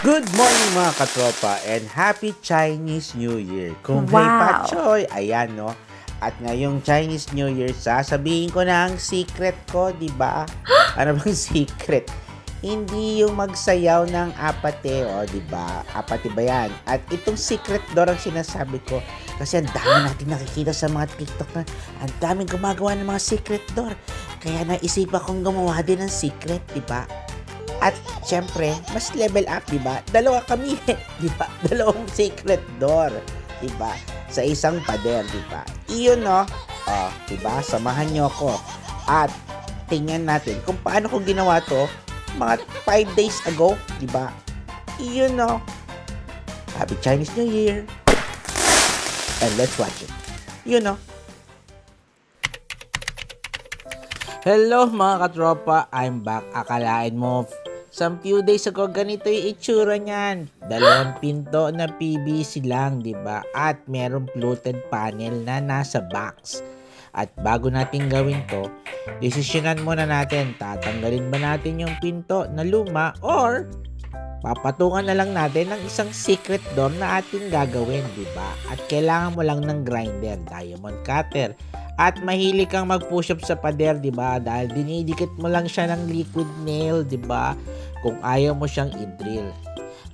Good morning mga katropa and Happy Chinese New Year. Kung hey Wow. Patchoy, ayan no. At ngayong Chinese New Year, sasabihin ko na ang secret ko, di ba? Ano bang secret? Hindi yung magsayaw ng apate, o di ba? Apate ba yan? At itong secret door ang sinasabi ko. Kasi ang dami natin nakikita sa mga TikTok na ang daming gumagawa ng mga secret door. Kaya naisipan kong gumawa din ng secret, di ba? At syempre, mas level up, 'di ba? Dalawa kami, 'di ba? Dalawang secret door, 'di ba? Sa isang pader, 'di ba? Iyon no. 'Di ba? Samahan niyo ako. At tingnan natin kung paano ko ginawa 'to mga 5 days ago, 'di ba? Iyon no. Happy Chinese New Year. And let's watch it. Yun no. Hello mga katropa, I'm back. Akalain mo, some few days ago, ganito yung itsura niyan. Dalawang pinto na PVC lang, di ba? At merong fluted panel na nasa box. At bago natin gawin to, desisyonan muna natin, tatanggalin ba natin yung pinto na luma or papatungan na lang natin ng isang secret door na ating gagawin, di ba? At kailangan mo lang ng grinder, diamond cutter, at mahilig kang mag-push up sa pader, di ba? Dahil dinidikit mo lang siya ng liquid nail, di ba? Kung ayaw mo siyang i-drill.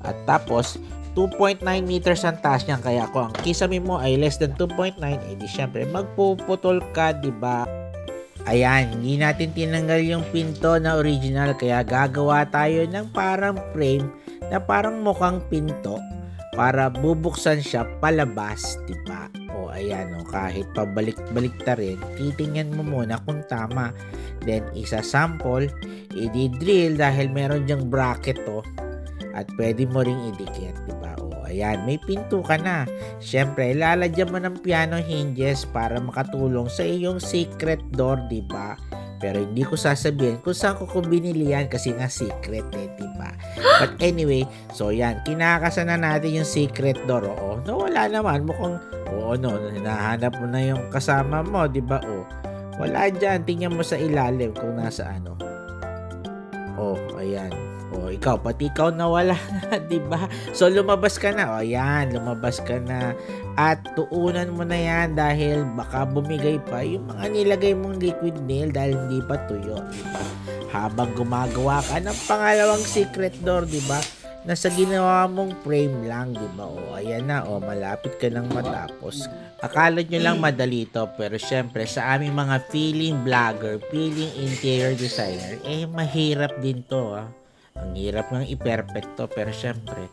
At tapos, 2.9 meters ang taas niyan. Kaya kung ang kisame mo ay less than 2.9, edi syempre magpuputol ka, di ba? Ayan, hindi natin tinanggal yung pinto na original. Kaya gagawa tayo ng parang frame na parang mukhang pinto para bubuksan siya palabas, di ba? O ayan, o, kahit pabalik-balik ta rin, titingnan mo muna kung tama. Then isa-sample, i-drill dahil meron dyang bracket to. At pwede mo ring idikit, di ba? O ayan, may pinto ka na. Syempre, lalagyan mo ng piano hinges para makatulong sa iyong secret door, di ba? Pero hindi ko sasabihin kung saan ko binili yan kasi nga secret eh, diba? But anyway, so yan, kinakasan na natin yung secret door. Oo, nawala naman. Mukhang, hinahanap mo na yung kasama mo, diba? O, wala dyan. Tingnan mo sa ilalim kung nasa ano. Oh, ayan. Oh, pati ikaw nawala na, diba? So, lumabas ka na. O, ayan, lumabas ka na. At tuunan mo na yan dahil baka bumigay pa yung mga nilagay mong liquid nail dahil hindi pa tuyo, diba? Habang gumagawa ka ng pangalawang secret door, diba? Nasa ginawa mong frame lang, diba? O, ayan na, malapit ka nang matapos. Akala nyo lang madali to, pero syempre sa aming mga feeling vlogger, feeling interior designer, mahirap din to, Ang hirap ng i-perfect to, pero syempre,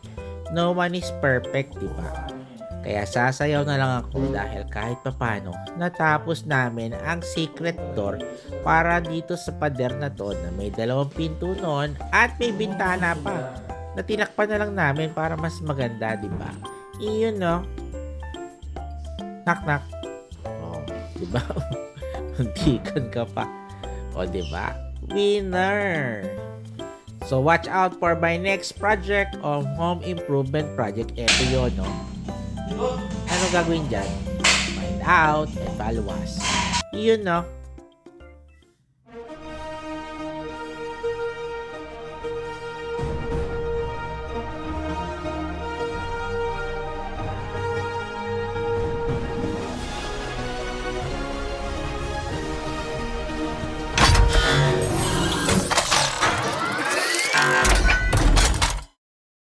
no one is perfect, diba? Kaya sasayaw na lang ako dahil kahit papano natapos namin ang secret door para dito sa pader na to na may dalawang pinto noon at may bintana pa na tinakpan na lang namin para mas maganda, di ba? Iyon no. Knock knock. Oh, di ba? Magtikan ka pa. O, di ba? Winner. So watch out for my next project of home improvement project. Ito yun, no? Ano gagawin dyan? Find out and follow us. Yun, no?